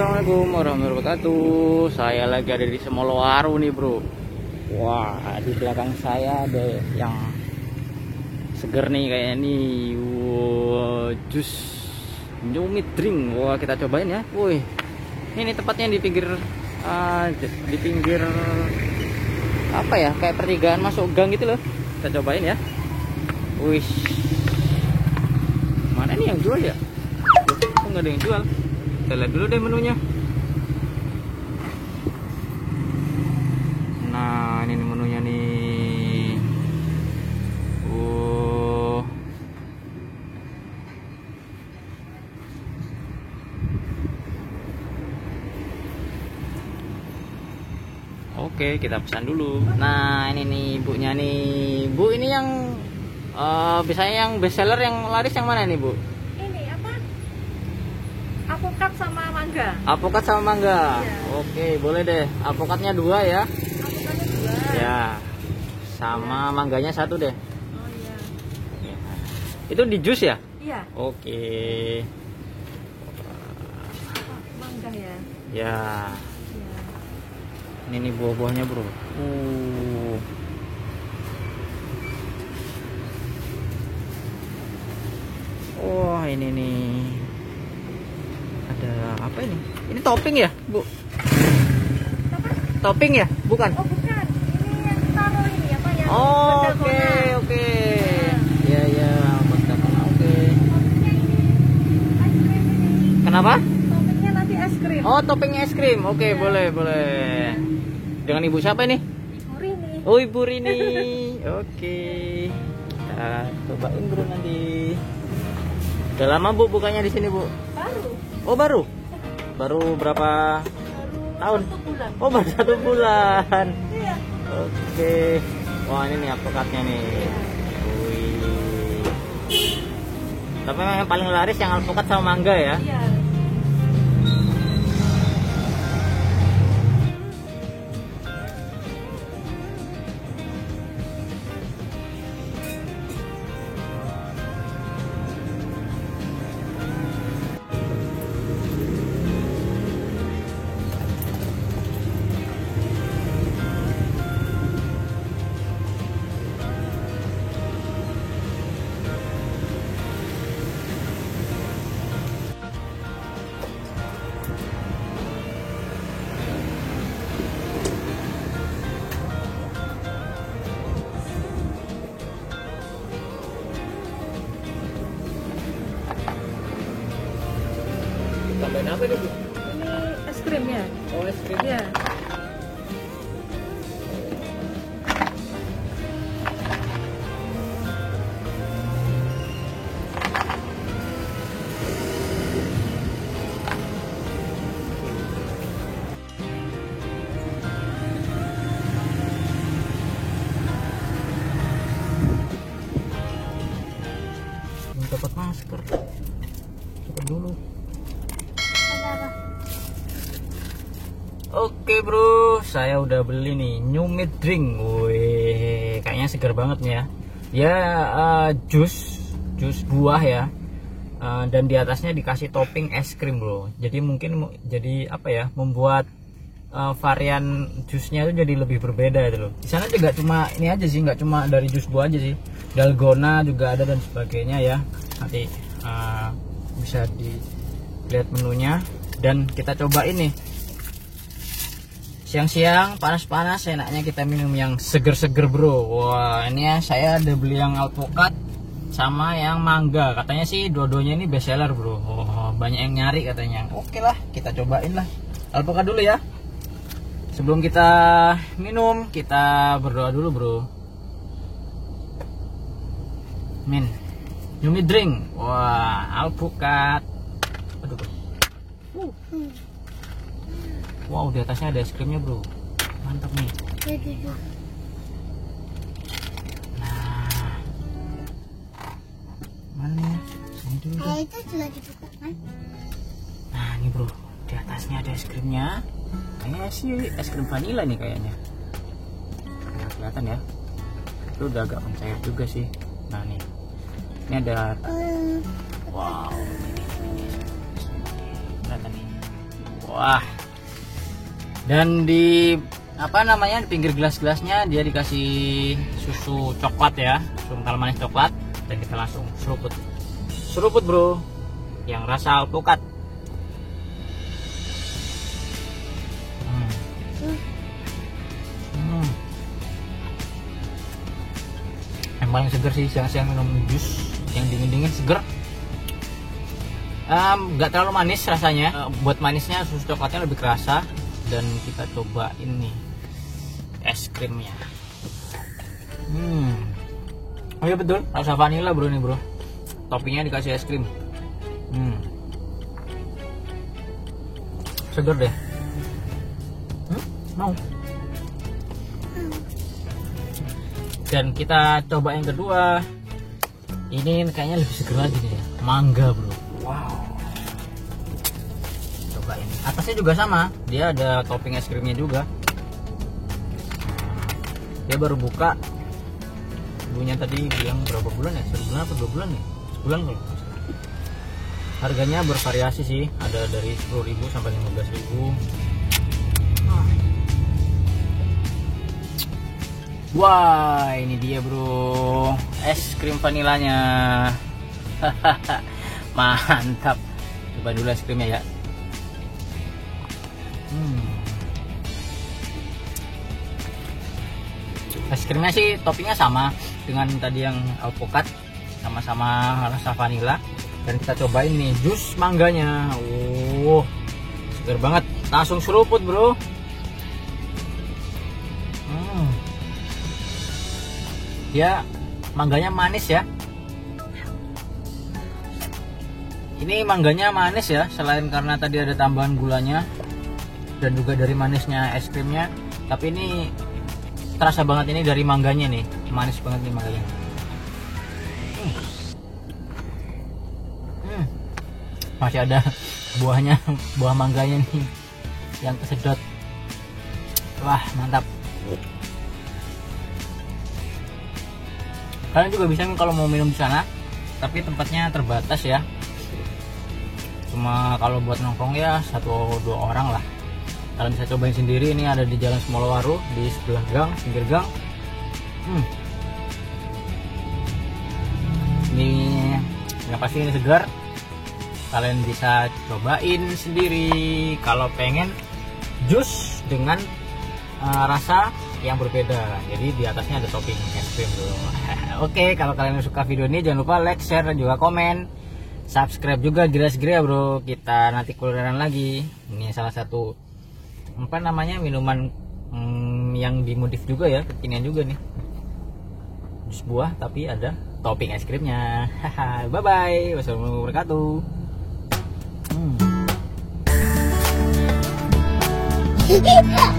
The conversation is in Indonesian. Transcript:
Assalamualaikum warahmatullahi wabarakatuh. Saya lagi ada di Semolowaru nih bro. Wah, di belakang saya ada yang seger nih kayaknya nih. Wow, jus Nyumit drink. Wah, kita cobain ya. Wih, ini tepatnya di pinggir apa ya, kayak pertigaan masuk gang gitu loh. Kita cobain ya. Wih, mana nih yang jual ya? Kok nggak ada yang jual? Kita lihat dulu deh menunya. Nah, ini nih menunya nih. Oke, kita pesan dulu. Nah, ini nih ibunya nih. Bu, ini yang biasanya yang best seller, yang laris yang mana nih, Bu? Apokat sama mangga. Apokat sama mangga. Iya. Oke, boleh deh. Apokatnya 2 ya. Apokatnya 2. Ya. Sama mangganya 1 deh. Oh iya. Ya. Itu di jus ya? Iya. Oke. Mangga ya. Ya. Iya. Ini nih buah-buahnya, Bro. Wah, ini nih. Ada apa ini? Ini topping ya, Bu? Apa? Topping ya? Bukan? Oh bukan. Ini yang taruh ini apa ya? Oh, oke. Ya, oke. Toppingnya ini es krim ini. Kenapa? Toppingnya nanti es krim. Oh, topping es krim. Oke, Ya. boleh. Dengan ibu siapa ini? Ibu Rini. Oh, Ibu Rini. Oke. Kita cobain bro nanti. Udah lama Bu bukanya di sini, Bu? Baru. Oh, baru. Baru berapa tahun? 1 bulan. Oh, baru 1 bulan. Iya. Oke. Wah, ini nih alpukatnya nih. Wih. Tapi memang yang paling laris yang alpukat sama mangga ya. Iya. Tambahin apa nih, Bu? Ini es krim ya. Oh, es krim. Iya. Dapat masker. Coba dulu. Oke bro, saya udah beli nih Nyumit drink. Wih, kayaknya segar banget nih ya. Ya jus buah ya. Dan di atasnya dikasih topping es krim bro. Jadi mungkin jadi apa ya, membuat varian jusnya itu jadi lebih berbeda itu loh. Di sana juga cuma ini aja sih, nggak cuma dari jus buah aja sih. Dalgona juga ada dan sebagainya ya. Nanti bisa dilihat menunya dan kita cobain nih. Siang-siang panas-panas enaknya kita minum yang seger-seger bro. Wah, ini ya saya ada beli yang alpukat sama yang mangga. Katanya sih dua-duanya ini best seller bro. Oh, banyak yang nyari katanya. Oke lah, kita cobain lah. Alpukat dulu ya. Sebelum kita minum, kita berdoa dulu bro. Min, Nyumit drink. Wah, alpukat. Aduh. Wow, di atasnya ada es krimnya bro. Mantap nih. Nah, mana ya? Sini dulu deh. Itu sudah dibuka kan? Nah, ini bro, di atasnya ada es krimnya. Kayaknya sih es krim vanila nih kayaknya. Nah, kelihatan ya. Itu udah agak mencair juga sih. Nah nih, ini ada. Wow, ini kelihatan nih. Wah. Dan di apa namanya, di pinggir gelas-gelasnya dia dikasih susu coklat ya, susu kental manis coklat, dan kita langsung seruput bro, yang rasa alpukat. Yang paling seger sih siang-siang minum jus yang dingin-dingin seger. Nggak terlalu manis rasanya, buat manisnya susu coklatnya lebih kerasa. Dan kita coba ini es krimnya. Oh iya betul, rasa vanilla bro ini bro. Toppingnya dikasih es krim. Seger deh. Mau. Dan kita coba yang kedua. Ini kayaknya lebih seger lagi nih ya. Mangga bro. Wow. Coba ini. Atasnya juga sama. Dia ada topping es krimnya juga. Dia baru buka. Ibunya tadi bilang berapa bulan ya? 1 bulan atau 2 bulan ya? Sebulan kalau nggak salah. Harganya bervariasi sih. Ada dari 10.000 sampai 15.000. Wah, ini dia bro, es krim vanilanya. Mantap. Coba dulu es krimnya ya. Es krimnya sih toppingnya sama dengan tadi yang alpukat, sama-sama rasa vanila. Dan kita cobain nih jus mangganya. Seger banget. Langsung seruput bro. Dia mangganya manis ya. Ini mangganya manis ya, selain karena tadi ada tambahan gulanya dan juga dari manisnya es krimnya. Tapi ini terasa banget ini dari mangganya nih, manis banget nih mangganya. Masih ada buahnya, buah mangganya nih yang kesedot. Wah mantap. Kalian juga bisa kalau mau minum di sana, tapi tempatnya terbatas ya. Cuma kalau buat nongkrong ya 1-2 orang lah. Kalian bisa cobain sendiri. Ini ada di Jalan Semolowaru, di sebelah gang, pinggir gang. Ini yang pasti ini segar. Kalian bisa cobain sendiri kalau pengen jus dengan rasa yang berbeda. Jadi di atasnya ada topping es krim dulu. Oke, kalau kalian suka video ini jangan lupa like, share, dan juga komen. Subscribe juga jelas-jelas bro. Kita nanti kulineran lagi. Ini salah satu apa namanya minuman yang dimodif juga ya, kekinian juga nih. Jus buah tapi ada topping es krimnya. Bye bye. Wassalamualaikum warahmatullahi wabarakatuh.